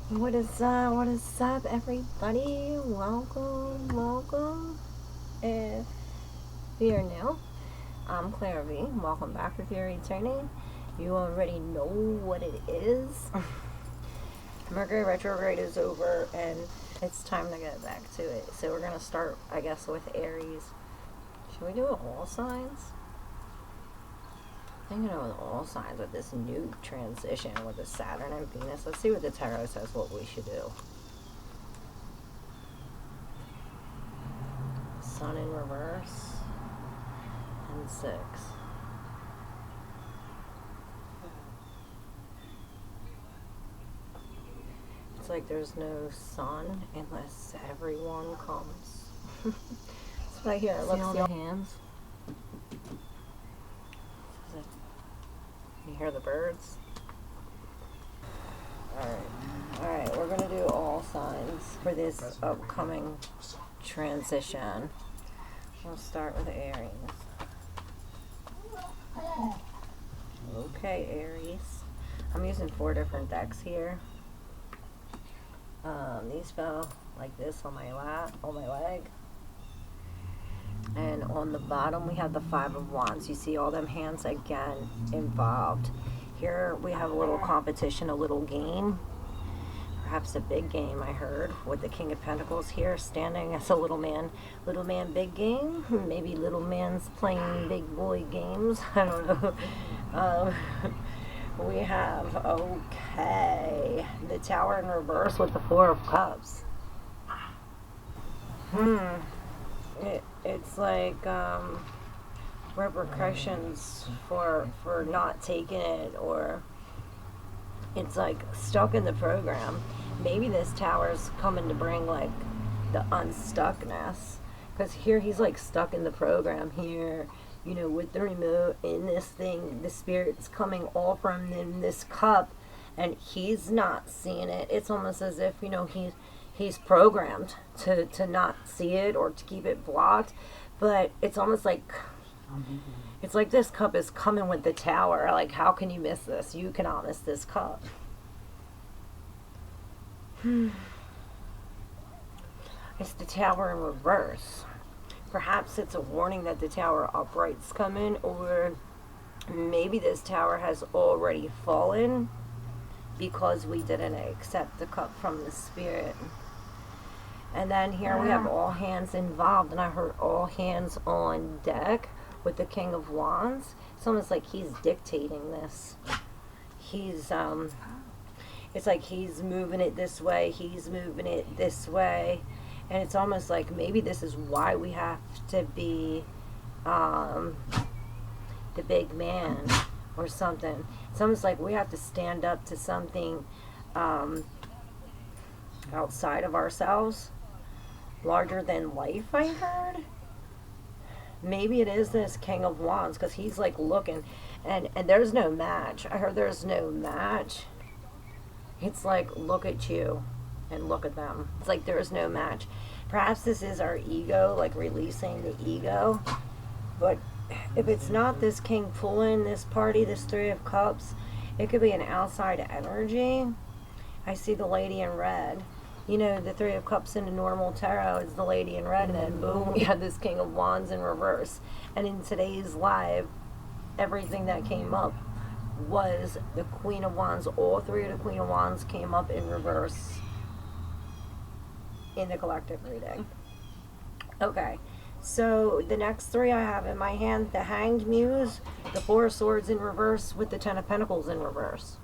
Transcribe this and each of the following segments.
What is up, everybody? Welcome. If you're new, I'm ClairV. Welcome back with your returning. You already know what it is. Mercury retrograde is over, and it's time to get back to it. So we're gonna start, I guess, with Aries. Should we do all signs? I'm thinking of all signs with this new transition with the Saturn and Venus. Let's see what the tarot says what we should do. Sun in reverse and 6. It's like there's no sun unless everyone comes. That's what I hear. Look, see all the hands. You hear the birds? Alright, we're gonna do all signs for this upcoming transition. We'll start with Aries. Okay, Aries. I'm using 4 different decks here. These fell like this on my leg. And on the bottom we have the 5 of Wands. You see all them hands again involved. Here we have a little competition, a little game. Perhaps a big game, I heard, with the King of Pentacles here standing as a little man. Little man, big game. Maybe little man's playing big boy games. I don't know. We have, okay, the Tower in reverse with the 4 of Cups. It's like repercussions for not taking it, or it's like stuck in the program. Maybe this tower's coming to bring like the unstuckness, because here he's like stuck in the program here, you know, with the remote in this thing. The spirit's coming all from in this cup and he's not seeing it. It's almost as if, you know, he's programmed to not see it or to keep it blocked. But it's almost like, it's like this cup is coming with the Tower. Like, how can you miss this? You cannot miss this cup. It's the Tower in reverse. Perhaps it's a warning that the Tower upright's coming, or maybe this Tower has already fallen because we didn't accept the cup from the Spirit. And then here we have all hands involved, and I heard all hands on deck with the King of Wands. It's almost like he's dictating this. He's, it's like he's moving it this way, he's moving it this way. And it's almost like maybe this is why we have to be the big man or something. It's almost like we have to stand up to something outside of ourselves, larger than life, I heard. Maybe it is this King of Wands, because he's like looking, and there's no match. I heard there's no match. It's like, look at you and look at them. It's like there is no match. Perhaps this is our ego, like releasing the ego. But if it's not this king pulling this party, this 3 of Cups, it could be an outside energy. I see the lady in red. You know, the 3 of Cups in the normal tarot is the lady in red, and then boom, we had this King of Wands in reverse. And in today's live, everything that came up was the Queen of Wands. All 3 of the Queen of Wands came up in reverse in the collective reading. Okay, so the next 3 I have in my hand: the Hanged Muse, the 4 of Swords in reverse with the 10 of Pentacles in reverse.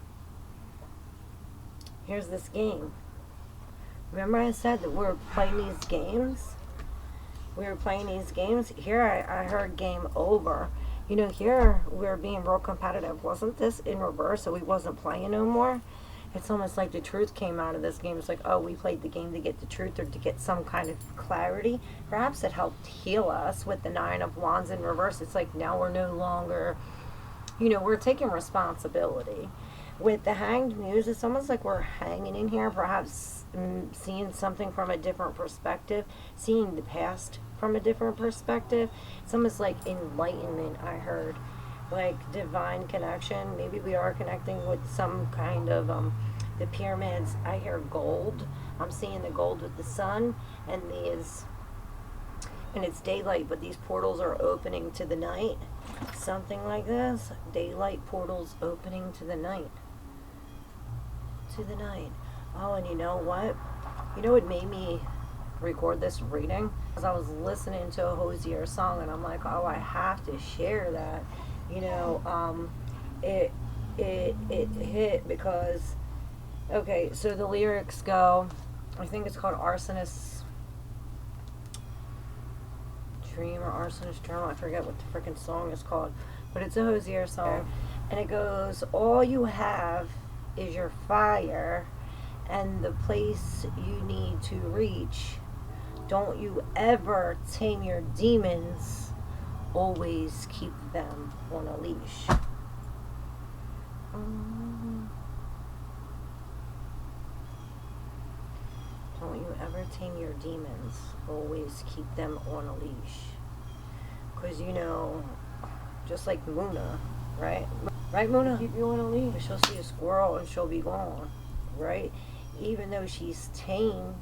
Here's this game. Remember I said that we were playing these games? We were playing these games. Here I heard game over. You know, here we were being real competitive. Wasn't this in reverse, so we wasn't playing no more? It's almost like the truth came out of this game. It's like, oh, we played the game to get the truth or to get some kind of clarity. Perhaps it helped heal us with the 9 of Wands in reverse. It's like now we're no longer, you know, we're taking responsibility. With the Hanged Muse, it's almost like we're hanging in here, perhaps seeing something from a different perspective, seeing the past from a different perspective. It's almost like enlightenment, I heard. Like divine connection. Maybe we are connecting with some kind of The pyramids, I hear gold. I'm seeing the gold with the sun, and these, and it's daylight, but these portals are opening to the night. Something like this. Daylight portals opening to the night. To the night. Oh, and you know what? You know what made me record this reading? Because I was listening to a Hosier song, and I'm like, oh, I have to share that. You know, it hit because, okay, so the lyrics go, I think it's called Arsonist Dream or Arsonist Journal. I forget what the freaking song is called, but it's a Hosier song, and it goes, all you have is your fire and the place you need to reach. Don't you ever tame your demons, always keep them on a leash. Don't you ever tame your demons, always keep them on a leash. Because, you know, just like Muna, right? Right, Muna? Keep you on a leash. She'll see a squirrel and she'll be gone, right? Even though she's tame,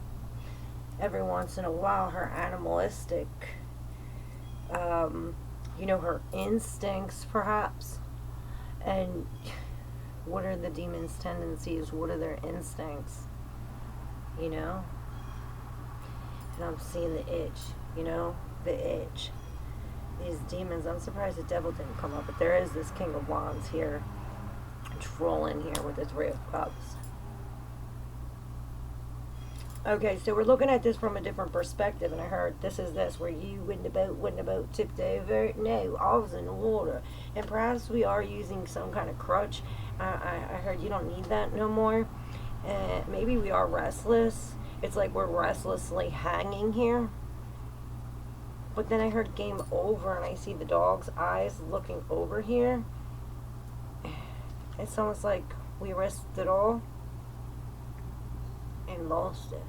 every once in a while her animalistic, you know, her instincts perhaps. And what are the demon's tendencies? What are their instincts? You know? And I'm seeing the itch, you know? The itch. These demons, I'm surprised the devil didn't come up, but there is this King of Wands here, trolling here with the Three of Cups. Okay, so we're looking at this from a different perspective, and I heard this is this, where you wouldn't about tipped over. No, I was in the water. And perhaps we are using some kind of crutch. I heard you don't need that no more. And maybe we are restless. It's like we're restlessly hanging here. But then I heard game over, and I see the dog's eyes looking over here. It's almost like we risked it all and lost it.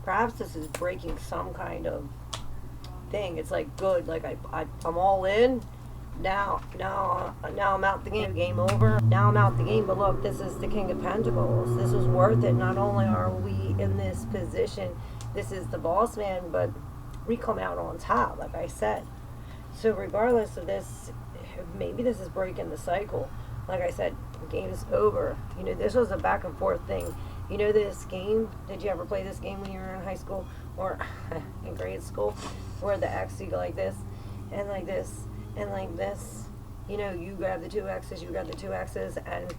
Perhaps this is breaking some kind of thing. It's like, good, like I'm all in. Now I'm out the game. Game over. Now I'm out the game. But look, this is the King of Pentacles. This is worth it. Not only are we in this position, this is the boss man, but we come out on top, like I said. So regardless of this, maybe this is breaking the cycle. Like I said, game is over. You know, this was a back and forth thing. You know this game? Did you ever play this game when you were in high school or in grade school? Where the X, you go like this, and like this, and like this. You know, you grab the two X's, you grab the two X's, and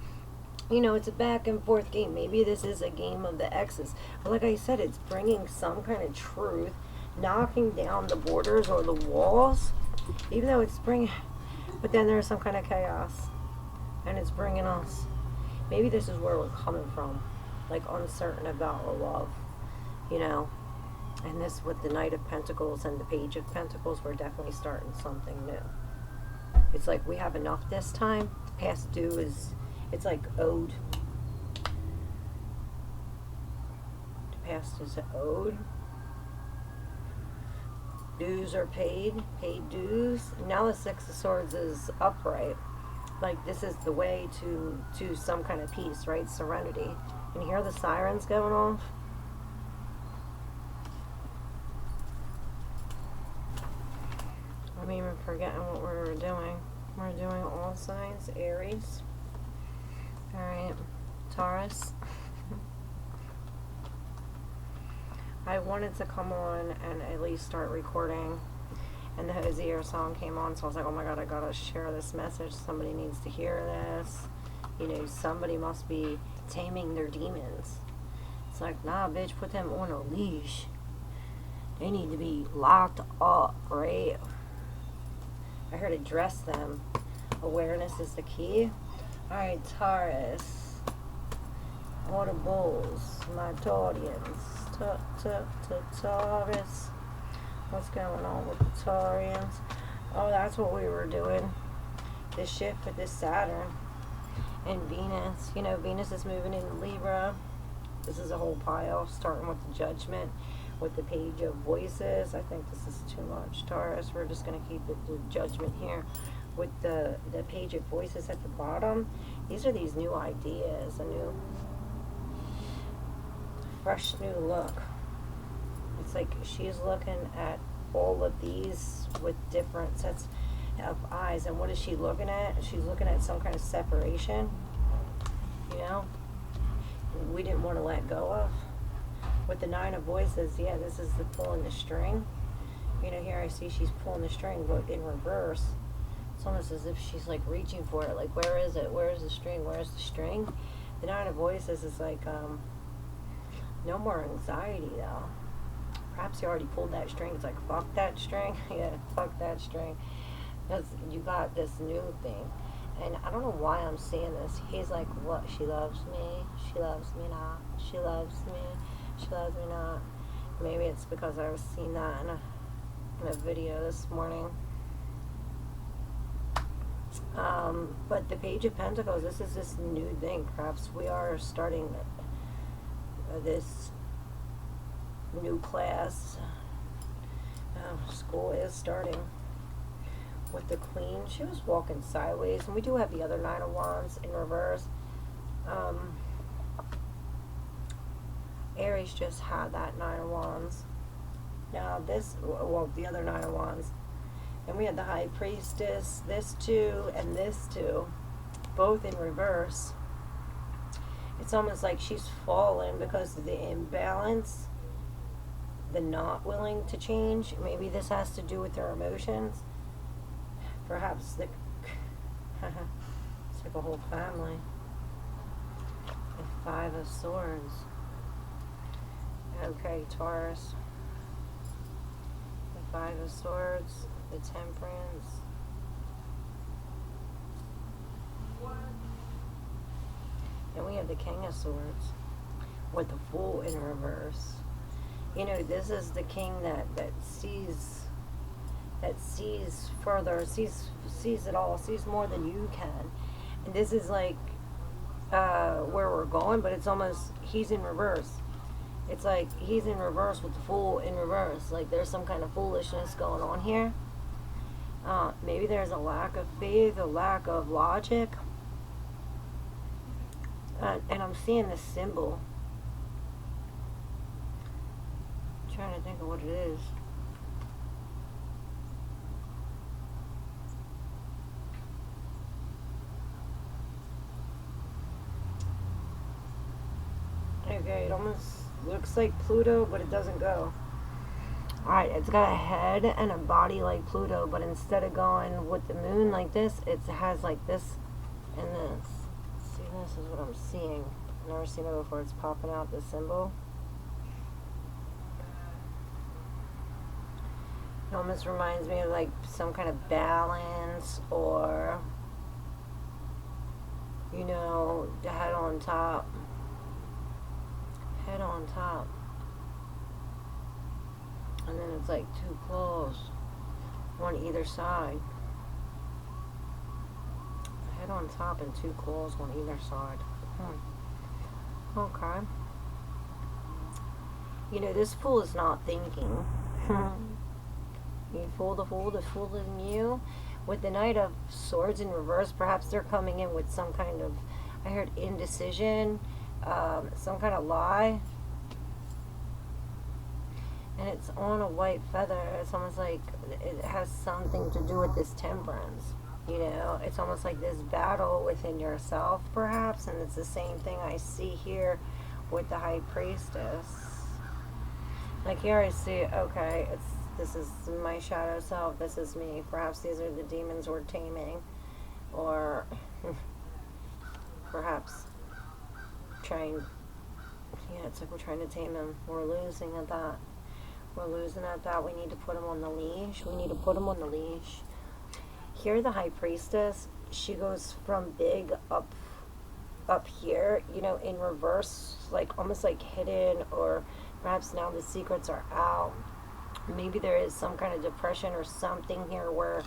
you know, it's a back and forth game. Maybe this is a game of the X's. But like I said, it's bringing some kind of truth, knocking down the borders or the walls, even though it's bringing, but then there's some kind of chaos, and it's bringing us. Maybe this is where we're coming from, like uncertain about our love, you know. And this with the Knight of Pentacles and the Page of Pentacles, we're definitely starting something new. It's like we have enough this time. Past due is, it's like owed. The past is owed. Dues are paid. Paid dues. Now the Six of Swords is upright. Like this is the way to some kind of peace, right? Serenity. And you hear the sirens going off? I'm even forgetting what we were doing. We're doing all signs. Aries. Alright. Taurus. I wanted to come on and at least start recording, and the Hosier song came on, so I was like, oh my god, I gotta share this message. Somebody needs to hear this. You know, somebody must be taming their demons. It's like, nah, bitch, put them on a leash. They need to be locked up, right? I heard address them. Awareness is the key. Alright, Taurus. All the bulls, my Taurians. Taurus. What's going on with the Taurians? Oh, that's what we were doing. This shift with this Saturn and Venus. You know, Venus is moving into Libra. This is a whole pile, starting with the Judgment, with the Page of Voices. I think this is too much, Taurus. We're just going to keep it the Judgment here. With the Page of Voices at the bottom, These are these new ideas, a new, fresh new look. It's like she's looking at all of these with different sets of eyes. And what is she looking at? She's looking at some kind of separation, you know, we didn't want to let go of. With the Nine of Voices, yeah, this is the pulling the string. You know, here I see she's pulling the string, but in reverse. It's almost as if she's like reaching for it. Like, where is it? Where is the string? Where's the string? The Nine of Voices is like, no more anxiety, though. Perhaps you already pulled that string. It's like, fuck that string. Yeah, fuck that string. Because you got this new thing. And I don't know why I'm seeing this. He's like, what? She loves me. She loves me not. She loves me. She loves me not. Maybe it's because I was seeing that in a video this morning. But the Page of Pentacles, this is this new thing. Perhaps we are starting this new class. School is starting with the Queen. She was walking sideways, and we do have the other Nine of Wands in reverse. Aries just had that Nine of Wands. Now this, well, the other Nine of Wands. And we had the High Priestess, this two, and this two, both in reverse. It's almost like she's fallen because of the imbalance, the not willing to change. Maybe this has to do with her emotions. Perhaps the it's like a whole family. The Five of Swords. Okay, Taurus. The Five of Swords, the Temperance. Then we have the King of Swords with the Fool in reverse. You know, this is the king that sees further, sees it all, sees more than you can. And this is like where we're going, but it's almost, he's in reverse. It's like he's in reverse with the Fool in reverse. Like there's some kind of foolishness going on here. Maybe there's a lack of faith, a lack of logic. And I'm seeing this symbol. I'm trying to think of what it is. Okay, it almost looks like Pluto, but it doesn't go. Alright, it's got a head and a body like Pluto, but instead of going with the moon like this, it has like this and this. See, this is what I'm seeing. I've never seen it before. It's popping out, the symbol. It almost reminds me of like some kind of balance, or, you know, the head on top. Head on top. And then it's like two claws on either side. Head on top and two claws on either side. Okay. You know, this fool is not thinking. You fool, the fool in you. With the Knight of Swords in reverse, perhaps they're coming in with some kind of, I heard indecision, some kind of lie. And it's on a white feather. It's almost like it has something to do with this temperance. You know, it's almost like this battle within yourself, perhaps. And it's the same thing I see here with the High Priestess. Like here I see, okay, this is my shadow self. This is me. Perhaps these are the demons we're taming. Or perhaps trying, yeah, it's like we're trying to tame them. We're losing at that. We're losing at that. We need to put him on the leash. We need to put him on the leash. Here, the High Priestess, she goes from big up here, you know, in reverse, like almost like hidden, or perhaps now the secrets are out. Maybe there is some kind of depression or something here where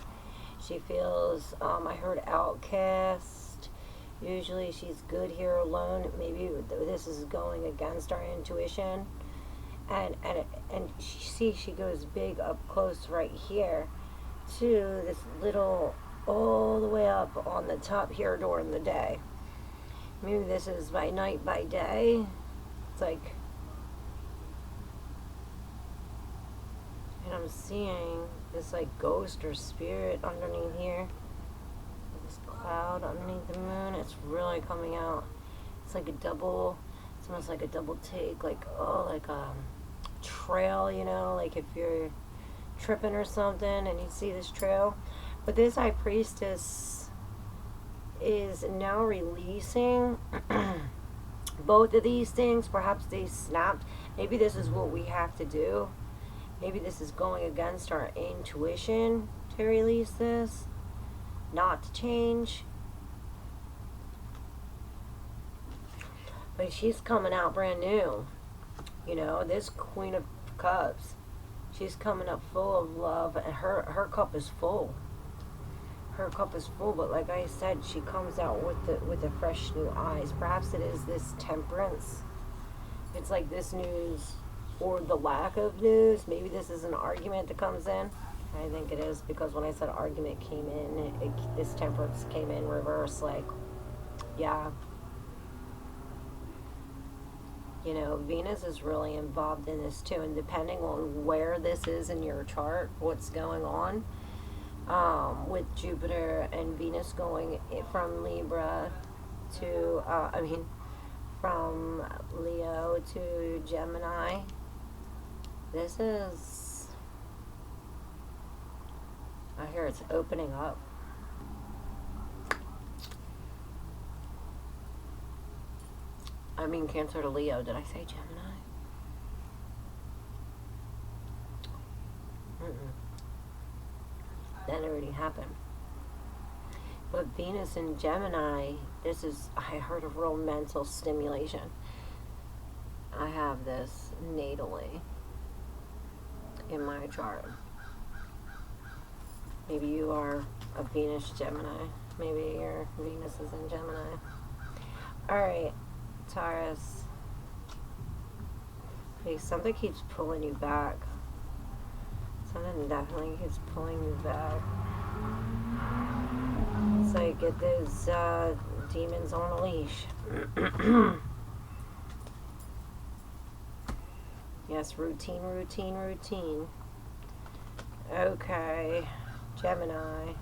she feels, I heard outcast. Usually she's good here alone. Maybe this is going against our intuition. And she goes big up close right here to this little, all the way up on the top here during the day. Maybe this is by night, by day. It's like, and I'm seeing this like ghost or spirit underneath here. This cloud underneath the moon. It's really coming out. It's like a double, it's almost like a double take, like, oh, like a trail, you know, like if you're tripping or something and you see this trail. But this high priestess is now releasing both of these things. Perhaps they snapped. Maybe this is what we have to do. Maybe this is going against our intuition to release this, not to change. But she's coming out brand new. You know, this Queen of Cups, she's coming up full of love, and her cup is full. Her cup is full, but like I said, she comes out with the fresh new eyes. Perhaps it is this temperance. It's like this news or the lack of news. Maybe this is an argument that comes in. I think it is, because when I said argument came in, this temperance came in reverse. Like, yeah. You know, Venus is really involved in this too, and depending on where this is in your chart, what's going on, with Jupiter and Venus going from Libra to, from Leo to Gemini, this is, I hear it's opening up. I mean Cancer to Leo. Did I say Gemini? That already happened. But Venus in Gemini, this is, I heard, a real mental stimulation. I have this natally in my chart. Maybe you are a Venus Gemini. Maybe your Venus is in Gemini. Alright, Taurus. Okay, something keeps pulling you back. Something definitely keeps pulling you back. It's like get those demons on a leash. Yes, routine, routine, routine. Okay, Gemini.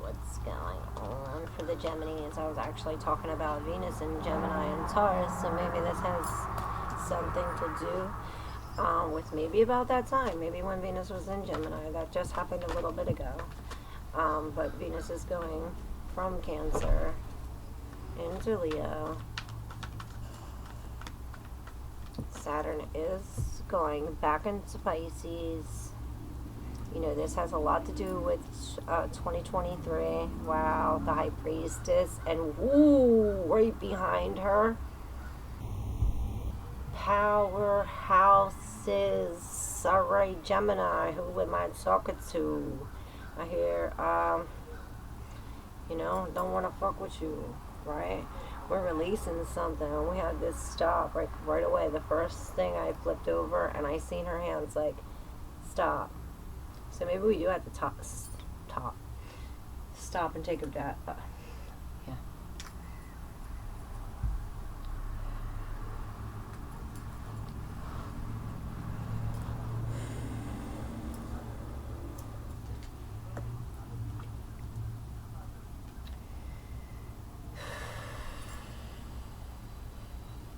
What's going on for the Geminis? I was actually talking about Venus and Gemini and Taurus, so maybe this has something to do with maybe about that time, maybe when Venus was in Gemini. That just happened a little bit ago. But Venus is going from Cancer into Leo. Saturn is going back into Pisces. You know, this has a lot to do with 2023. Wow, the High Priestess. And woo, right behind her, powerhouses. Alright, Gemini, who am I talking to? I hear, you know, don't want to fuck with you, right? We're releasing something. We had this stop right away. The first thing I flipped over and I seen her hands like, stop. So maybe we do have to stop and take a breath. Yeah.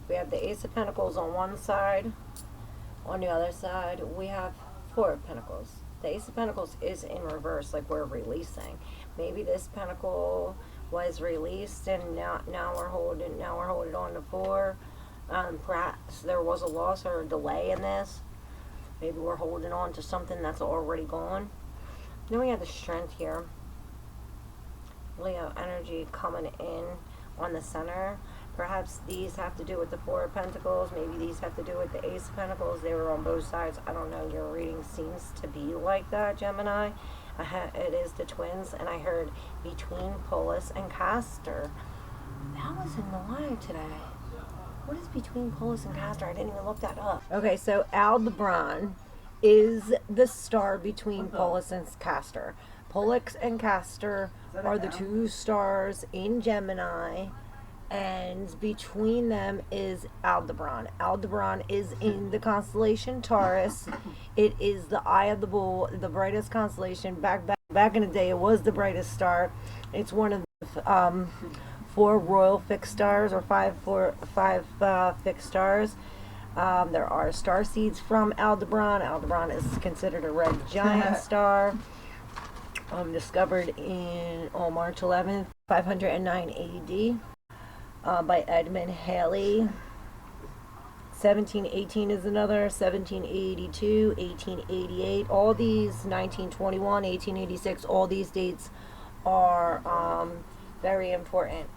We have the Ace of Pentacles on one side. On the other side, we have Four of Pentacles. The Ace of Pentacles is in reverse, like we're releasing. Maybe this pentacle was released, and now we're holding on to four. Perhaps there was a loss or a delay in this. Maybe we're holding on to something that's already gone. Then we have the Strength here. Leo energy coming in on the center. Perhaps these have to do with the Four of Pentacles. Maybe these have to do with the Ace of Pentacles. They were on both sides. I don't know. Your reading seems to be like that, Gemini. It is the twins. And I heard between Polis and Castor. That was in the live today. What is between Polis and Castor? I didn't even look that up. Okay, so Aldebaran is the star between Polis and Castor. Pollux and Castor are the two stars in Gemini, and between them is Aldebaran. Aldebaran is in the constellation Taurus. It is the eye of the bull, the brightest constellation. Back in the day, it was the brightest star. It's one of the four royal fixed stars, or five fixed stars. There are star seeds from Aldebaran. Aldebaran is considered a red giant star. Discovered on March 11th, 509 AD, by Edmund Halley. 1718 is another, 1782, 1888. All these, 1921, 1886, all these dates are very important.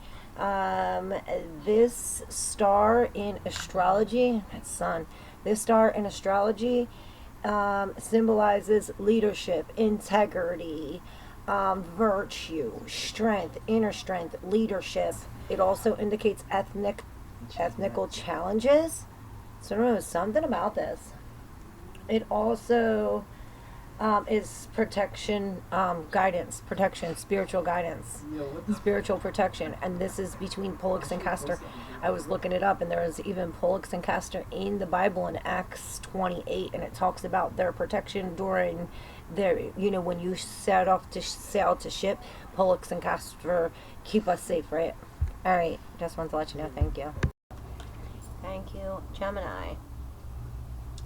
This star in astrology, that's Sun, this star in astrology symbolizes leadership, integrity, virtue, strength, inner strength, leadership. It also indicates ethnical challenges. So I don't know, something about this. It also is protection, guidance, protection, spiritual guidance, spiritual protection. And this is between Pollux and Castor. I was looking it up, and there is even Pollux and Castor in the Bible in Acts 28, and it talks about their protection during their, when you sail to ship, Pollux and Castor keep us safe, right? All right, just wanted to let you know. Thank you. Thank you, Gemini.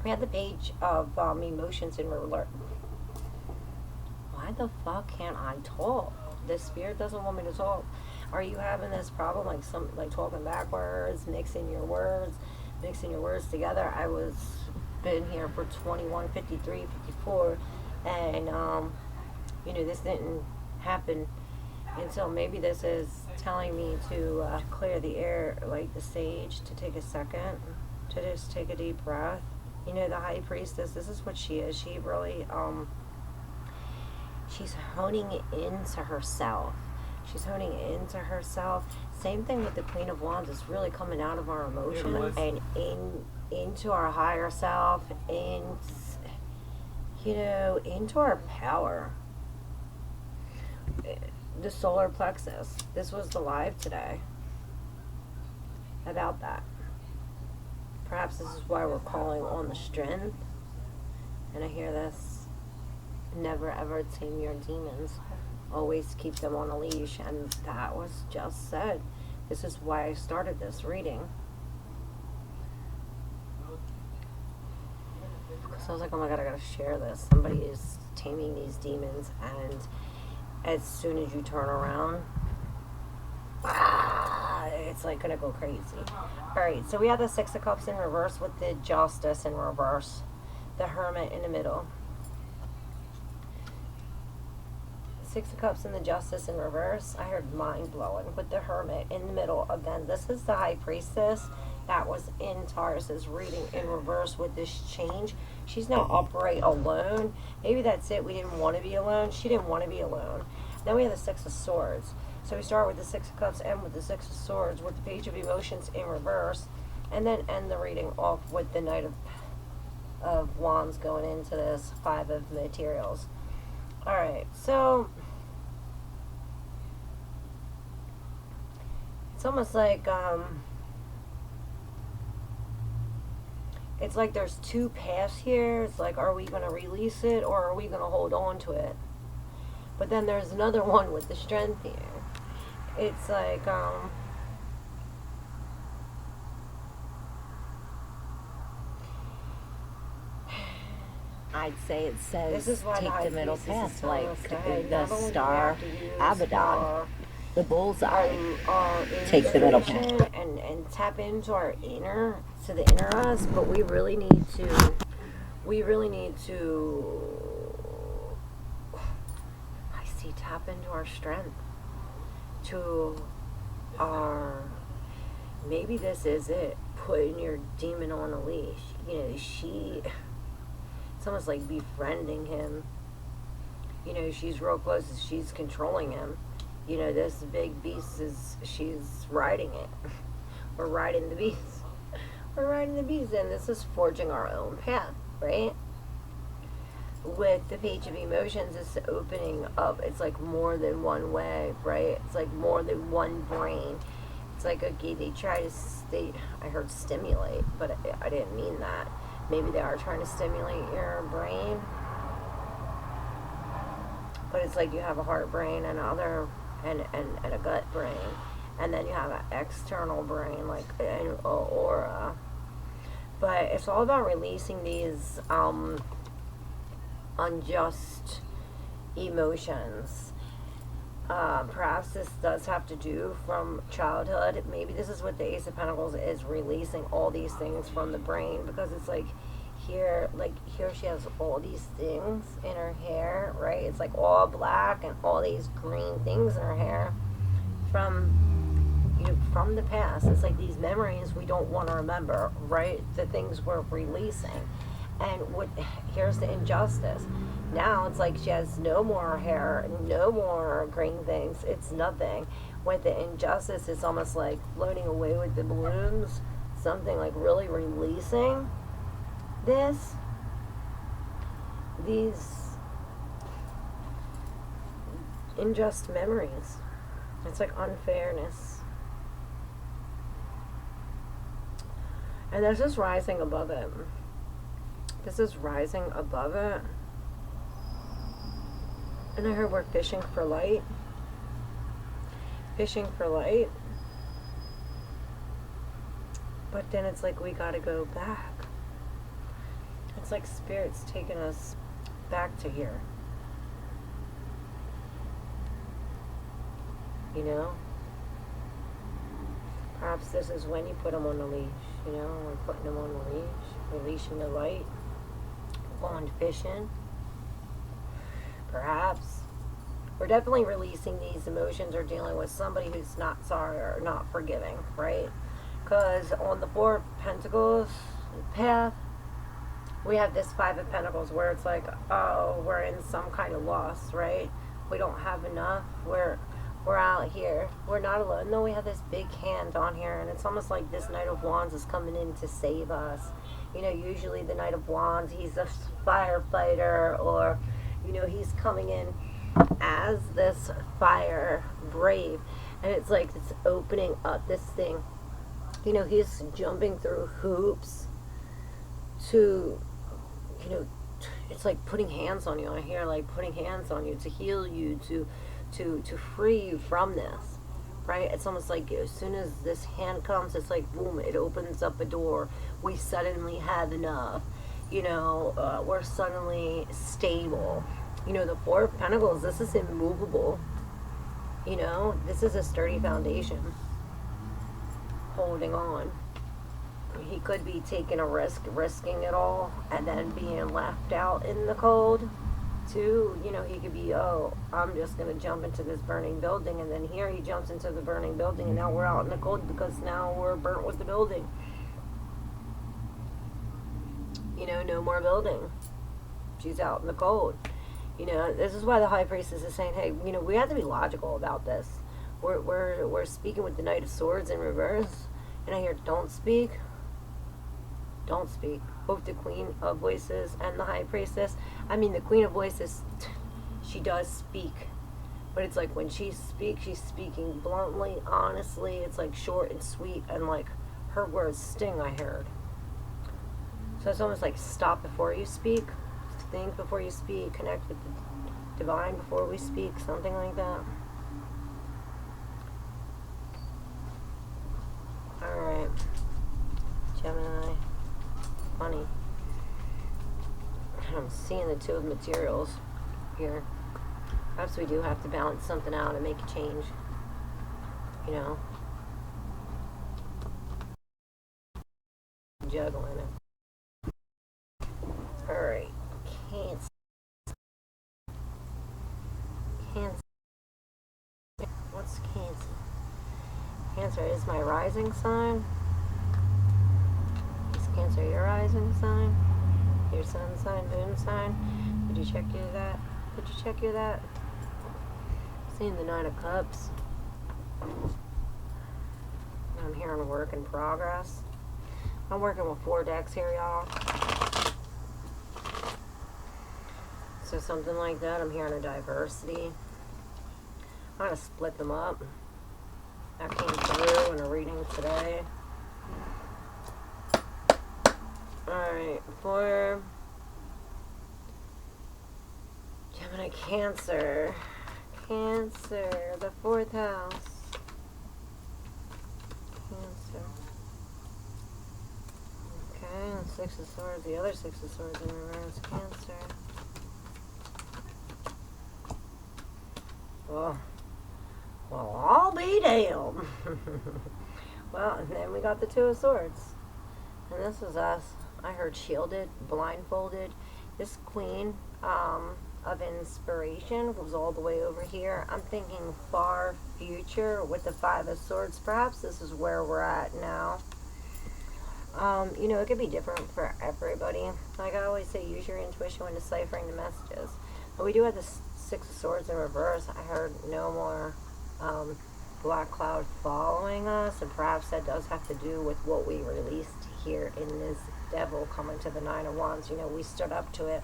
We had the page of emotions in ruler. Why the fuck can't I talk? The spirit doesn't want me to talk. Are you having this problem, like talking backwards, mixing your words together? I was been here for 21, 53, 54, and this didn't happen until maybe this is telling me to clear the air, like the sage, to take a second, to just take a deep breath. The high priestess, this is what she is. She really, she's honing into herself. She's honing into herself. Same thing with the Queen of Wands. It's really coming out of our emotions and into our higher self, into our power. The solar plexus. This was the live today about that. Perhaps this is why we're calling on the strength. And I hear this: never ever tame your demons. Always keep them on a leash. And that was just said. This is why I started this reading. Because I was like, oh my god, I gotta share this. Somebody is taming these demons, and as soon as you turn around, it's like gonna go crazy. Alright, so we have the Six of Cups in reverse with the Justice in reverse. The Hermit in the middle. Six of Cups and the Justice in reverse. I heard mind blowing with the Hermit in the middle. Again, this is the High Priestess that was in Taurus's reading in reverse with this change. She's now upright alone. Maybe that's it. We didn't want to be alone. She didn't want to be alone. Then we have the Six of Swords. So we start with the Six of Cups and with the Six of Swords with the Page of Emotions in reverse, and then end the reading off with the Knight of Wands going into this Five of Materials. Alright, so it's almost like it's like there's two paths here. It's like, are we going to release it, or are we going to hold on to it? But then there's another one with the strength here. It's like I'd say it says take the middle path, like the star Abaddon, the bullseye. Take the middle path and tap into our inner us. But we really need to. I see, tap into our strength, to our. Maybe this is it. Putting your demon on a leash. It's almost like befriending him. She's real close. She's controlling him. This big beast she's riding it. We're riding the beast. We're riding the beast, and this is forging our own path, right? with the Page of Emotions, it's opening up. It's like more than one way, right? It's like more than one brain. It's like, okay, they try to I heard stimulate, but I didn't mean that. Maybe they are trying to stimulate your brain, but it's like you have a heart brain and and a gut brain, and then you have an external brain, like an aura. But it's all about releasing these unjust emotions. Perhaps this does have to do from childhood. Maybe this is what the Ace of Pentacles is, releasing all these things from the brain, because it's like here she has all these things in her hair, right? It's like all black and all these green things in her hair from the past. It's like these memories we don't want to remember, right? The things we're releasing. And here's the injustice. Now it's like she has no more hair, no more green things. It's nothing. With the injustice, it's almost like floating away with the balloons. Something like really releasing these unjust memories. It's like unfairness. And this is rising above it. This is rising above it. And I heard we're fishing for light. Fishing for light. But then it's like we gotta go back. It's like Spirit's taking us back to here. You know? Perhaps this is when you put them on the leash. You know, we're putting them on the leash, releasing the light, going fishing. Perhaps we're definitely releasing these emotions or dealing with somebody who's not sorry or not forgiving, right? Because on the Four of Pentacles path, we have this Five of Pentacles where it's like, oh, we're in some kind of loss, right? We don't have enough. We're out here. We're not alone. No, we have this big hand on here, and it's almost like this Knight of Wands is coming in to save us. You know, usually the Knight of Wands, he's a firefighter, or, you know, he's coming in as this fire brave, and it's like it's opening up this thing. You know, he's jumping through hoops to, you know, it's like putting hands on you. I hear like putting hands on you to heal you, to free you from this, right? It's almost like as soon as this hand comes, it's like boom, it opens up a door. We suddenly have enough, you know, we're suddenly stable. You know, the Four of Pentacles, this is immovable. You know, this is a sturdy foundation, holding on. He could be taking a risk, risking it all, and then being left out in the cold too. You know, he could be, oh, I'm just going to jump into this burning building, and then here he jumps into the burning building, and now we're out in the cold because now we're burnt with the building. You know, no more building. She's out in the cold. You know, this is why the High Priestess is saying, hey, you know, we have to be logical about this. We're speaking with the Knight of Swords in reverse, and I hear don't speak. Don't speak. Both the Queen of Voices and the High Priestess. I mean, the Queen of Voices, she does speak. But it's like when she speaks, she's speaking bluntly, honestly. It's like short and sweet, and like her words sting, I heard. So it's almost like stop before you speak. Think before you speak. Connect with the divine before we speak. Something like that. Alright. Gemini. Funny. I'm seeing the Two of Materials here. Perhaps we do have to balance something out and make a change. You know? Juggling it. Alright. Cancer. Cancer. What's Cancer? Cancer is my rising sign. Is Cancer your rising sign? Your sun sign, moon sign? Did you check your that? Did you check your that? Seeing the Nine of Cups. I'm hearing a work in progress. I'm working with 4 decks here, y'all. So something like that. I'm hearing a diversity. I'm going to split them up. That came through in a reading today. Alright, for Gemini, Cancer. Cancer, the 4th house. Cancer. Okay, 6 of Swords. The other 6 of Swords in reverse. Cancer. Oh. Well, I'll be damned. Well, and then we got the 2 of Swords. And this is us. I heard shielded, blindfolded. This Queen of Inspiration was all the way over here. I'm thinking far future with the 5 of Swords. Perhaps this is where we're at now. You know, it could be different for everybody. Like I always say, use your intuition when deciphering the messages. But we do have the 6 of Swords in reverse. I heard no more black cloud following us, and perhaps that does have to do with what we released here in this Devil coming to the 9 of Wands. You know, we stood up to it.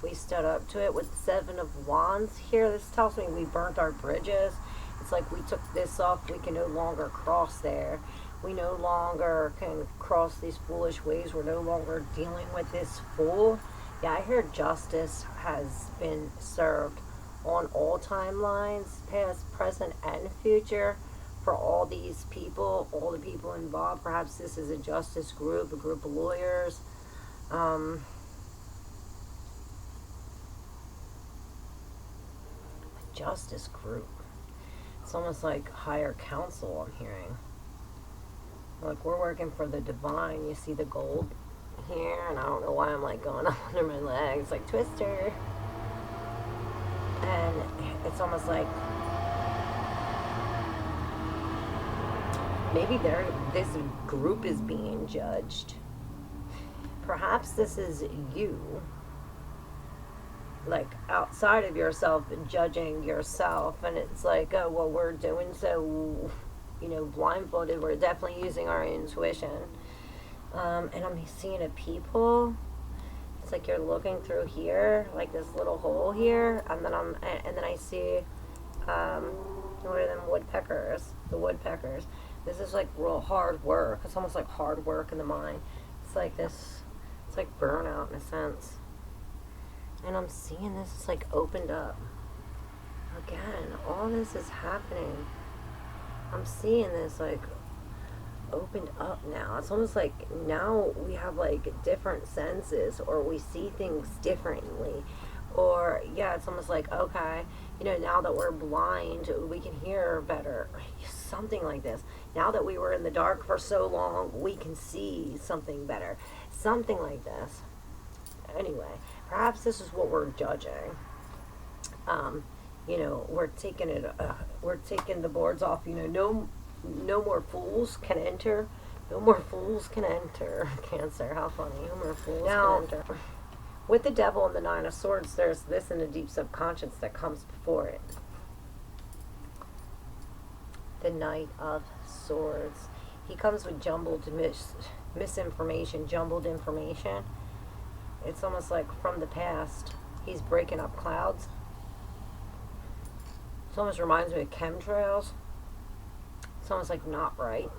We stood up to it with 7 of Wands here. This tells me we burnt our bridges. It's like we took this off. We can no longer cross there. We no longer can cross these foolish ways. We're no longer dealing with this fool. Yeah, I heard justice has been served on all timelines, past, present, and future, for all these people, all the people involved. Perhaps this is a justice group, a group of lawyers. Justice group. It's almost like higher council I'm hearing. Like we're working for the divine. You see the gold here, and I don't know why I'm like going up under my legs like Twister. And it's almost like maybe this group is being judged. Perhaps this is you, like outside of yourself, judging yourself, and it's like, oh well, we're doing so, you know, blindfolded. We're definitely using our intuition. And I'm seeing a people. It's like you're looking through here, like this little hole here, and then I see what are them, woodpeckers? The woodpeckers. This is like real hard work. It's almost like hard work in the mind. It's like this. It's like burnout in a sense. And I'm seeing this. It's like opened up. Again, all this is happening. I'm seeing this like opened up now. It's almost like now we have like different senses, or we see things differently, or yeah, it's almost like, okay, you know, now that we're blind, we can hear better, something like this. Now that we were in the dark for so long, we can see something better, something like this. Anyway, perhaps this is what we're judging. You know, we're taking the boards off. You know, no more fools can enter. No more fools can enter. Cancer, how funny. No more fools can enter. With the Devil and the 9 of Swords, there's this in the deep subconscious that comes before it. The Knight of Swords. He comes with jumbled misinformation, jumbled information. It's almost like from the past, he's breaking up clouds. It almost reminds me of chemtrails. It's almost like not right.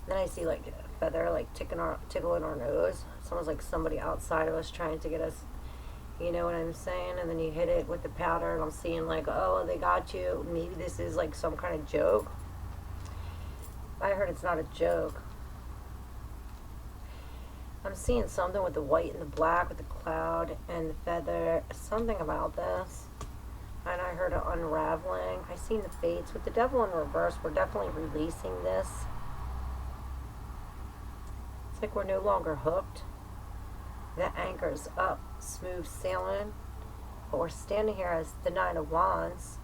Then I see like a feather like tickling our nose. It's almost like somebody outside of us trying to get us, you know what I'm saying? And then you hit it with the powder, and I'm seeing like, oh, they got you. Maybe this is like some kind of joke. I heard it's not a joke. I'm seeing something with the white and the black, with the cloud and the feather. Something about this. And I heard an unraveling. I seen the fates. With the Devil in reverse, we're definitely releasing this. It's like we're no longer hooked. The anchor's up, smooth sailing. But we're standing here as the 9 of Wands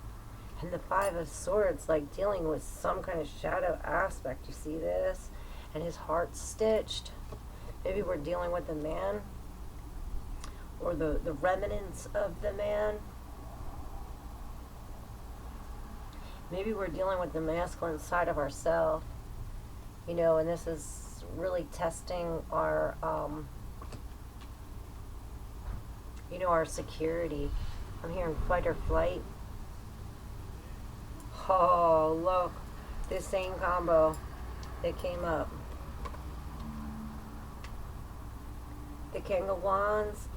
and the 5 of Swords, like dealing with some kind of shadow aspect. You see this? And his heart's stitched. Maybe we're dealing with the man, or the remnants of the man. Maybe we're dealing with the masculine side of ourselves, you know, and this is really testing our you know, our security. I'm hearing fight or flight. Oh, look, this same combo that came up. The King of Wands,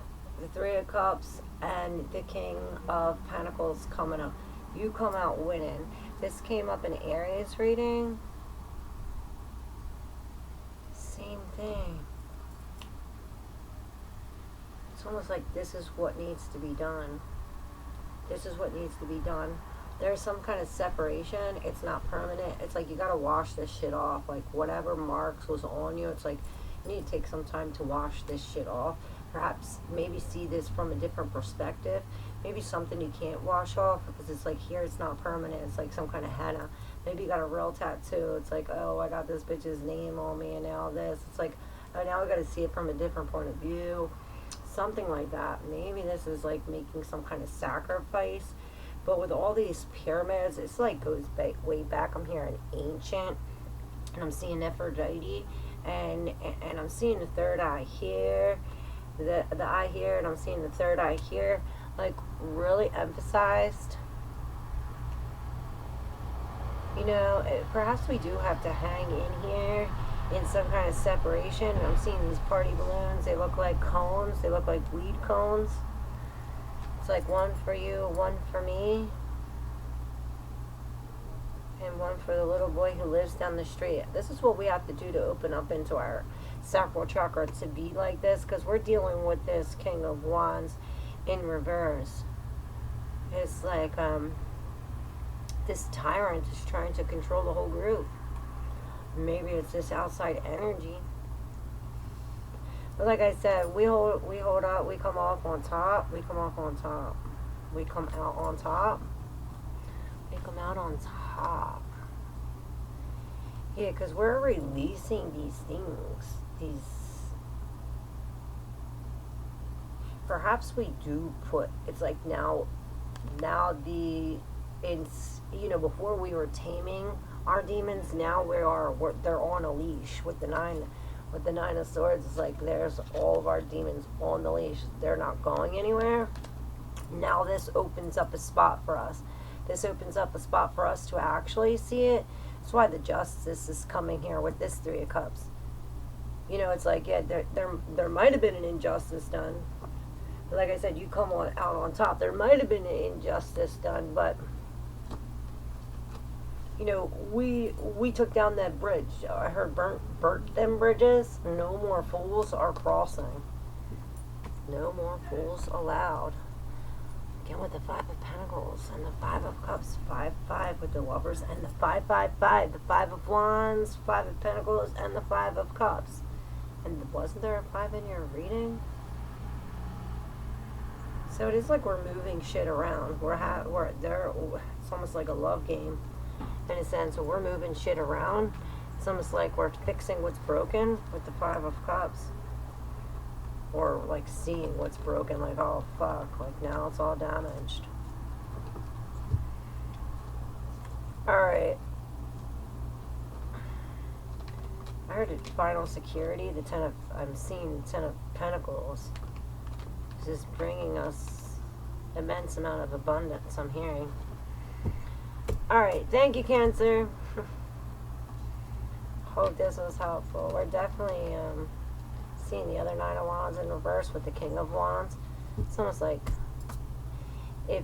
the Three of Cups, and the King of Pentacles coming up. You come out winning. This came up in Aries reading. Same thing. It's almost like this is what needs to be done. This is what needs to be done. There's some kind of separation. It's not permanent. It's like you got to wash this shit off. Like whatever marks was on you, it's like you need to take some time to wash this shit off. Perhaps maybe see this from a different perspective. Maybe something you can't wash off because it's like here it's not permanent. It's like some kind of henna. Maybe you got a real tattoo. It's like, oh, I got this bitch's name on me and now this. It's like, oh, now I got to see it from a different point of view. Something like that. Maybe this is like making some kind of sacrifice. But with all these pyramids, it's like goes way back. I'm hearing ancient, and I'm seeing Nefertiti, and I'm seeing the third eye here, the eye here, and I'm seeing the third eye here, like really emphasized. You know, perhaps we do have to hang in here in some kind of separation. And I'm seeing these party balloons. They look like cones. They look like weed cones. It's like one for you, one for me, and one for the little boy who lives down the street. This is what we have to do to open up into our sacral chakra to be like this, because we're dealing with this King of Wands in reverse. It's like this tyrant is trying to control the whole group. Maybe it's this outside energy. But like I said, we hold up, we come off on top, we come off on top. We come out on top. We come out on top. Yeah, because we're releasing these things. Perhaps we do put, it's like now you know, before we were taming our demons, now they're on a leash with the nine of Swords. It's like there's all of our demons on the leash. They're not going anywhere. Now this opens up a spot for us. This opens up a spot for us to actually see it. That's why the justice is coming here with this Three of Cups. You know, it's like, yeah, there might have been an injustice done. But like I said, you come out on top. There might have been an injustice done, but you know, we took down that bridge. I heard burnt them bridges. No more fools are crossing. No more fools allowed. Again with the Five of Pentacles and the Five of Cups. 5-5 with the Lovers and the 5-5-5. The Five of Wands, Five of Pentacles, and the Five of Cups. And wasn't there a 5 in your reading? So it is like we're moving shit around. We're there. It's almost like a love game. In a sense, we're moving shit around. It's almost like we're fixing what's broken with the Five of Cups. Or like seeing what's broken, like, oh fuck, like now it's all damaged. Alright. I heard it, final security, I'm seeing the 10 of Pentacles. This is bringing us immense amount of abundance, I'm hearing. Alright, thank you, Cancer. Hope this was helpful. We're definitely seeing the other Nine of Wands in reverse with the King of Wands. It's almost like if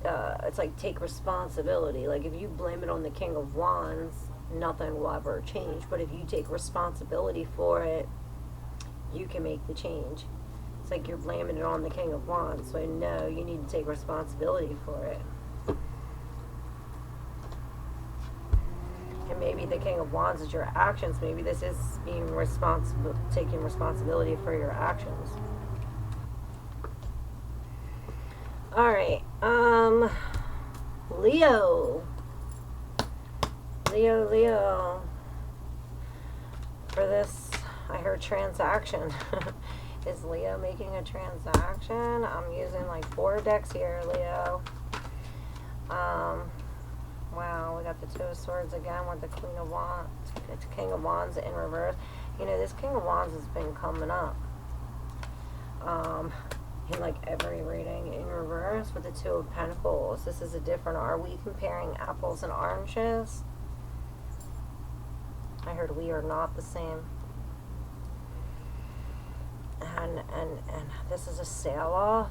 it's like take responsibility. Like if you blame it on the King of Wands, nothing will ever change. But if you take responsibility for it, you can make the change. It's like you're blaming it on the King of Wands. So no, you need to take responsibility for it. And maybe the King of Wands is your actions. Maybe this is being responsible, taking responsibility for your actions. Alright, Leo. For this, I heard transaction. Is Leo making a transaction? I'm using like 4 decks here, Leo. Wow, we got the Two of Swords again with the Queen of Wands, King of Wands in reverse. You know, this King of Wands has been coming up. in like every reading in reverse with the Two of Pentacles. This is a different, are we comparing apples and oranges? I heard we are not the same. And this is a sail off.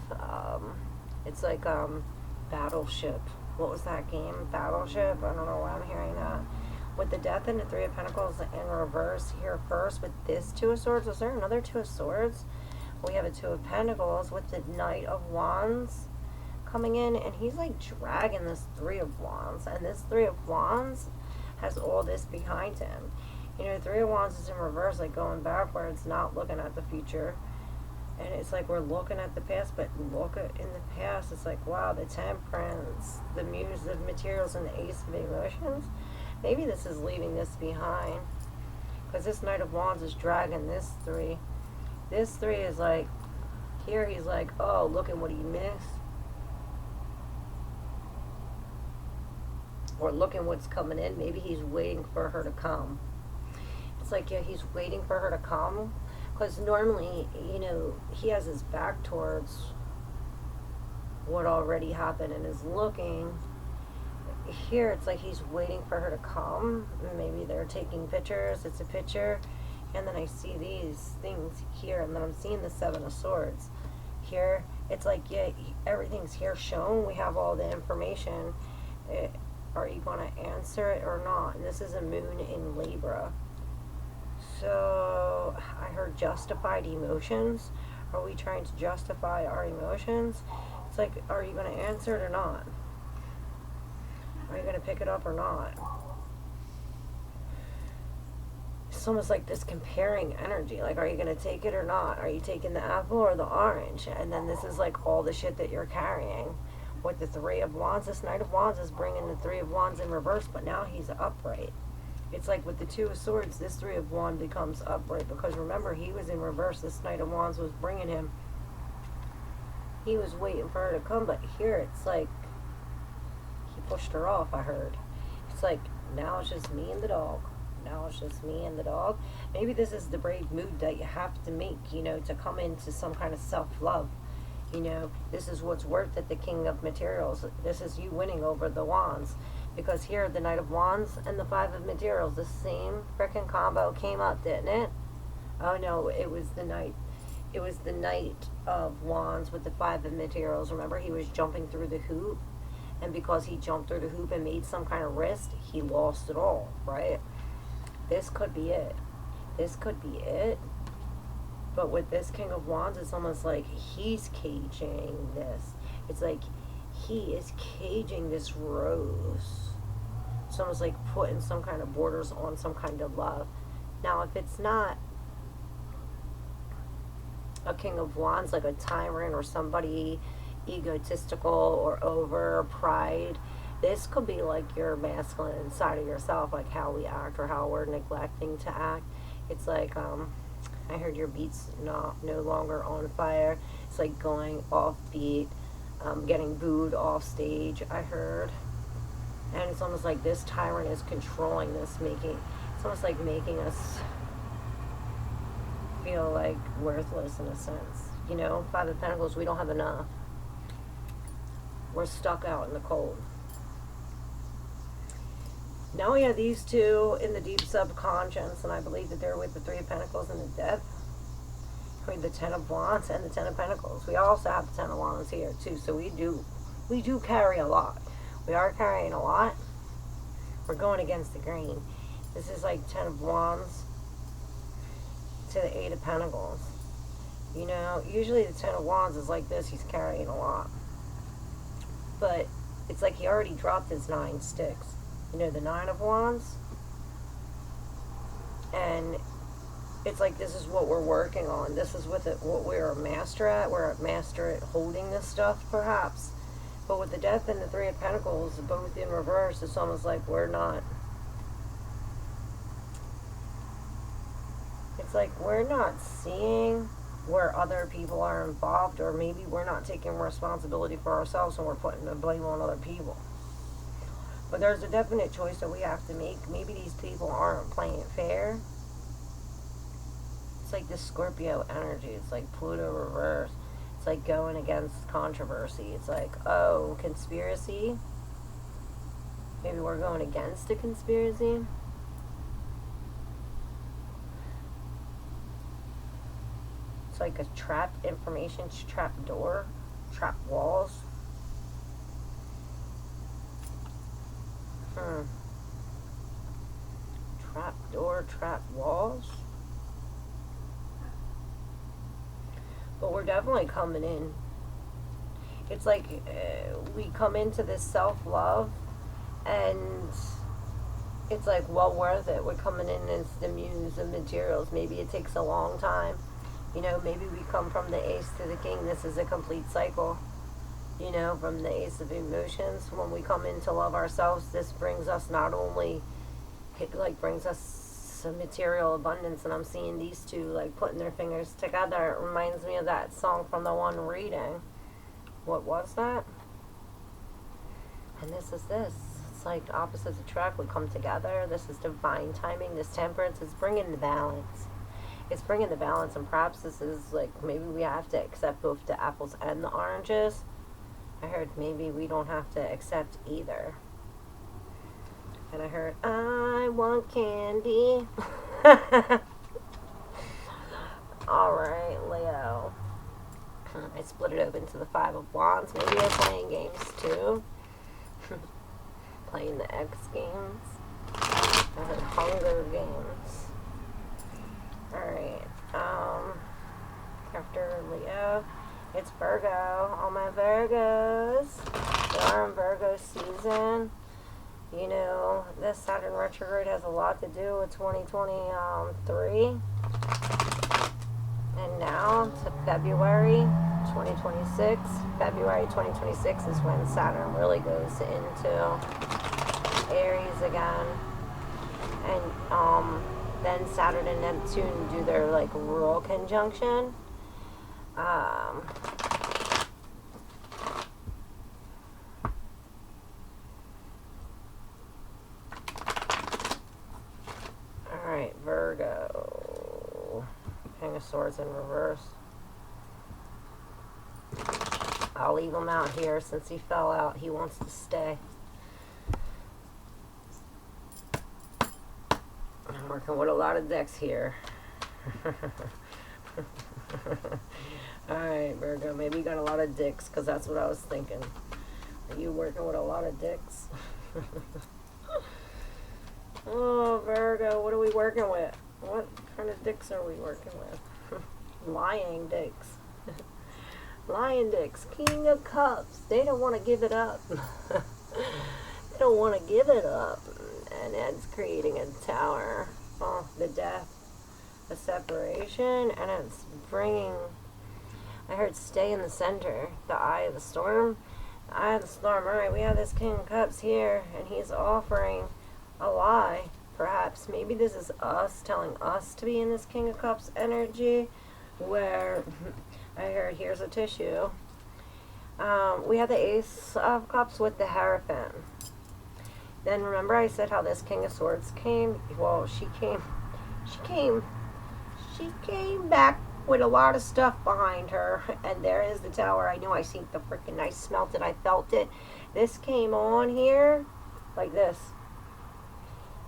It's like Battleship. What was that game? Battleship? I don't know why I'm hearing that. With the Death and the Three of Pentacles in reverse here first with this Two of Swords. Was there another Two of Swords? We have a Two of Pentacles with the Knight of Wands coming in, and he's like dragging this Three of Wands, and this Three of Wands has all this behind him. You know, Three of Wands is in reverse, like going backwards, not looking at the future. And it's like we're looking at the past, but look at in the past, it's like, wow, the Temperance, the Muse of Materials, and the Ace of Emotions. Maybe this is leaving this behind, because this Knight of Wands is dragging this three. This three is like, here he's like, oh, look at what he missed. Or look at what's coming in. Maybe he's waiting for her to come. It's like, yeah, he's waiting for her to come. Because normally, you know, he has his back towards what already happened and is looking. Here, it's like he's waiting for her to come. Maybe they're taking pictures. It's a picture. And then I see these things here. And then I'm seeing the Seven of Swords. Here, it's like, yeah, everything's here shown. We have all the information. Are you going to answer it or not? And this is a moon in Libra. So, I heard justified emotions. Are we trying to justify our emotions? It's like, are you going to answer it or not? Are you going to pick it up or not? It's almost like this comparing energy. Like, are you going to take it or not? Are you taking the apple or the orange? And then this is like all the shit that you're carrying. With the Three of Wands, this Knight of Wands is bringing the Three of Wands in reverse, but now he's upright. It's like with the Two of Swords, this Three of Wands becomes upright, because remember, he was in reverse. This Knight of Wands was bringing him. He was waiting for her to come, but here it's like he pushed her off, I heard. It's like, now it's just me and the dog. Now it's just me and the dog. Maybe this is the brave move that you have to make, you know, to come into some kind of self-love. You know, this is what's worth it, the King of Materials. This is you winning over the Wands. Because here, the Knight of Wands and the Five of Materials, the same frickin' combo came up, didn't it? Oh no, it was the Knight. It was the Knight of Wands with the Five of Materials. Remember, he was jumping through the hoop. And because he jumped through the hoop and made some kind of risk, he lost it all, right? This could be it. This could be it. But with this King of Wands, it's almost like he's caging this. It's like he is caging this rose. It's almost like putting some kind of borders on some kind of love. Now, if it's not a King of Wands, like a tyrant or somebody egotistical or over pride, this could be like your masculine inside of yourself, like how we act or how we're neglecting to act. It's like, I heard your beat's no longer on fire. It's like going off beat, getting booed off stage, I heard. And it's almost like this tyrant is controlling this, it's almost like making us feel like worthless in a sense. You know, Five of Pentacles, we don't have enough. We're stuck out in the cold. Now we have these two in the deep subconscious, and I believe that they're with the Three of Pentacles and the Death. With the Ten of Wands and the Ten of Pentacles. We also have the Ten of Wands here too, so we do carry a lot. We are carrying a lot. We're going against the grain. This is like Ten of Wands to the Eight of Pentacles. You know, usually the Ten of Wands is like this, he's carrying a lot. But it's like he already dropped his 9 sticks. You know, the Nine of Wands. And it's like this is what we're working on. This is what we're a master at. We're a master at holding this stuff, perhaps. But with the Death and the Three of Pentacles, both in reverse, it's almost like we're not. It's like we're not seeing where other people are involved, or maybe we're not taking responsibility for ourselves and we're putting the blame on other people. But there's a definite choice that we have to make. Maybe these people aren't playing fair. It's like this Scorpio energy. It's like Pluto reverse. It's like going against controversy. It's like, oh, conspiracy. Maybe we're going against a conspiracy. It's like a trapped information, trapped door, trapped walls. Trap door, trap walls. But we're definitely coming in. It's like we come into this self-love, and it's like well worth it. We're coming in as the muse of materials. Maybe it takes a long time. You know, maybe we come from the ace to the king. This is a complete cycle. You know, from the ace of emotions. When we come in to love ourselves, this brings us not only, it like brings us some material abundance, and I'm seeing these two like putting their fingers together. It reminds me of that song from the one reading. What was that? And this is this. It's like opposites attract. We come together. This is divine timing. This temperance is bringing the balance. It's bringing the balance, and perhaps this is like maybe we have to accept both the apples and the oranges. I heard maybe we don't have to accept either. And I heard, I want candy. Alright, Leo. I split it open to the Five of Wands. Maybe they're playing games too. Playing the X Games. I heard Hunger Games. Alright. After Leo, it's Virgo. All my Virgos. We are in Virgo season. You know, this Saturn retrograde has a lot to do with 2023. And now to February 2026. February 2026 is when Saturn really goes into Aries again. And then Saturn and Neptune do their like rural conjunction. Alright, Virgo. King of Swords in reverse. I'll leave him out here since he fell out. He wants to stay. I'm working with a lot of decks here. Alright, Virgo. Maybe you got a lot of dicks, because that's what I was thinking. Are you working with a lot of dicks? Oh, Virgo, what are we working with? What kind of dicks are we working with? Lying dicks. Lying dicks. King of Cups. They don't want to give it up. They don't want to give it up. And it's creating a tower. Oh, the death. The separation. And it's bringing... I heard stay in the center. The eye of the storm. The eye of the storm. Alright, we have this King of Cups here. And he's offering a lie. Perhaps. Maybe this is us telling us to be in this King of Cups energy. Where I heard here's a tissue. We have the Ace of Cups with the Hierophant. Then remember I said how this King of Swords came? Well, she came back with a lot of stuff behind her. And there is the tower. I knew I seen the freaking, I smelt it, I felt it. This came on here like this.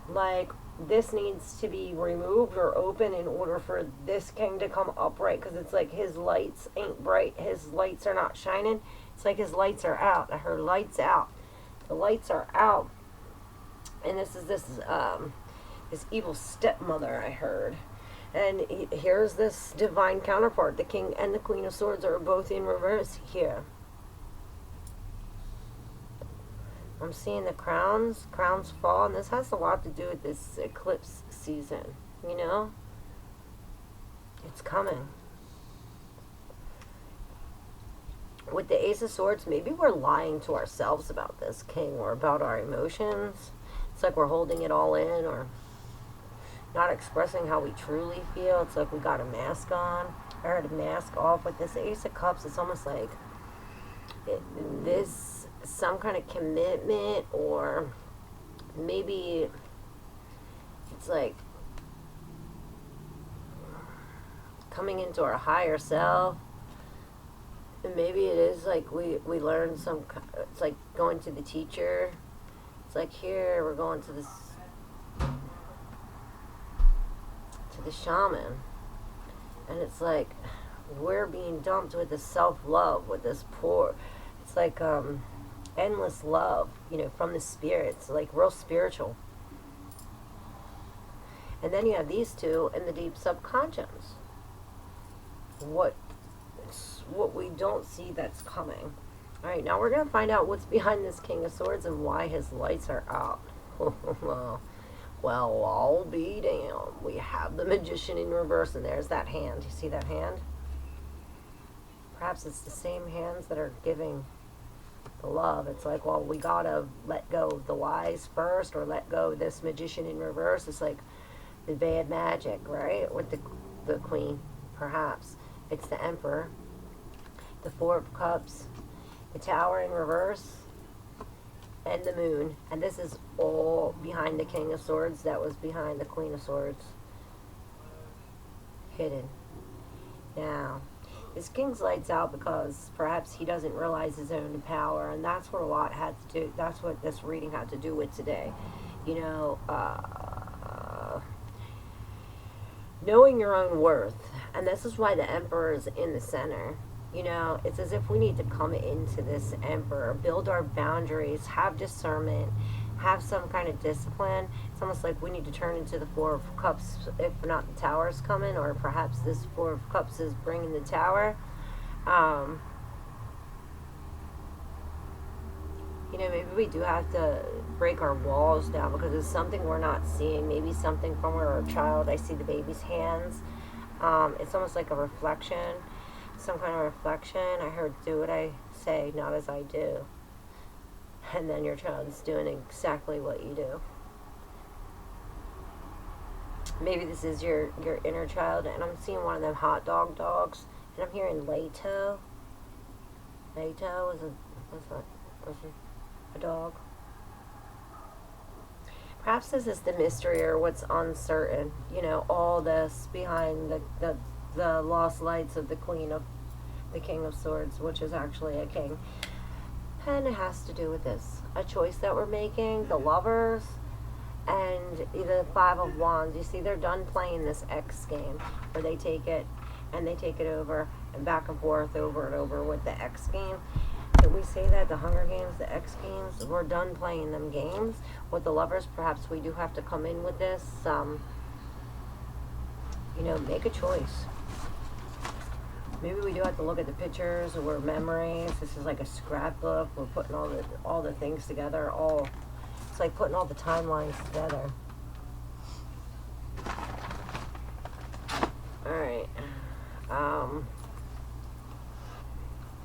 Like, this needs to be removed or open in order for this king to come upright, because it's like his lights ain't bright. His lights are not shining. It's like his lights are out. I heard lights out. The lights are out. And this is this evil stepmother, I heard. And here's this divine counterpart. The king and the queen of swords are both in reverse here. I'm seeing the crowns fall, and this has a lot to do with this eclipse season, you know? It's coming. With the Ace of Swords, maybe we're lying to ourselves about this king or about our emotions. It's like we're holding it all in or not expressing how we truly feel. It's like we got a mask on. I heard a mask off. With this Ace of Cups, it's almost like this... some kind of commitment, or maybe it's like coming into our higher self, And maybe it is like we learn some, it's like going to the teacher. It's like, here, we're going to this, to the shaman. And it's like, we're being dumped with this self-love, with this poor, it's like, endless love, you know, from the spirits, like real spiritual. And then you have these two in the deep subconscious. What we don't see that's coming. All right, now we're going to find out what's behind this King of Swords and why his lights are out. Well, I'll be damned. We have the Magician in reverse, and there's that hand. You see that hand? Perhaps it's the same hands that are giving the love. It's like, well, we got to let go of the lies first, or let go of this Magician in reverse. It's like the bad magic, right? With the Queen, perhaps. It's the Emperor, the Four of Cups, the Tower in reverse, and the Moon. And this is all behind the King of Swords. That was behind the Queen of Swords. Hidden. Now, this King's lights out because perhaps he doesn't realize his own power, and that's what a lot had to do. That's what this reading had to do with today. You know, knowing your own worth. And this is why the Emperor is in the center. You know, it's as if we need to come into this Emperor, build our boundaries, have discernment, have some kind of discipline. It's almost like we need to turn into the Four of Cups, if not the Tower's coming, or perhaps this Four of Cups is bringing the Tower. You know, maybe we do have to break our walls down because it's something we're not seeing. Maybe something from where we're a child. I see the baby's hands. It's almost like a reflection, some kind of reflection. I heard, do what I say, not as I do. And then your child's doing exactly what you do. Maybe this is your inner child, and I'm seeing one of them hot dog dogs, and I'm hearing Lato. Lato is a dog. Perhaps this is the mystery or what's uncertain. You know, all this behind the lost lights of the King of Swords, which is actually a king. And it has to do with this. A choice that we're making, the Lovers, and the Five of Wands. You see, they're done playing this X game where they take it and they take it over and back and forth over and over with the X game. Can we say that the Hunger Games, the X Games, we're done playing them games? With the Lovers, perhaps we do have to come in with this, you know, make a choice. Maybe we do have to look at the pictures or memories. This is like a scrapbook. We're putting all the things together. It's like putting all the timelines together. All right.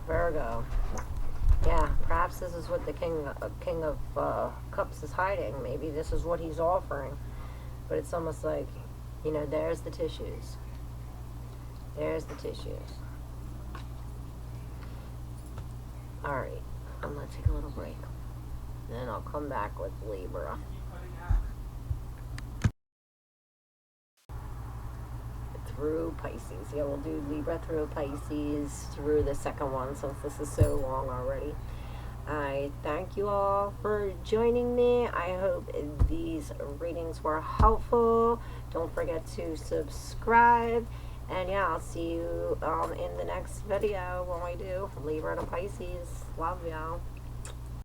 Virgo. Yeah, perhaps this is what the King of Cups is hiding. Maybe this is what he's offering. But it's almost like, you know, there's the tissues. There's the tissues. Alright, I'm going to take a little break. Then I'll come back with Libra. Through Pisces. Yeah, we'll do Libra through Pisces through the second one since this is so long already. I thank you all for joining me. I hope these readings were helpful. Don't forget to subscribe. And yeah, I'll see you in the next video when we do Libra to Pisces. Love y'all.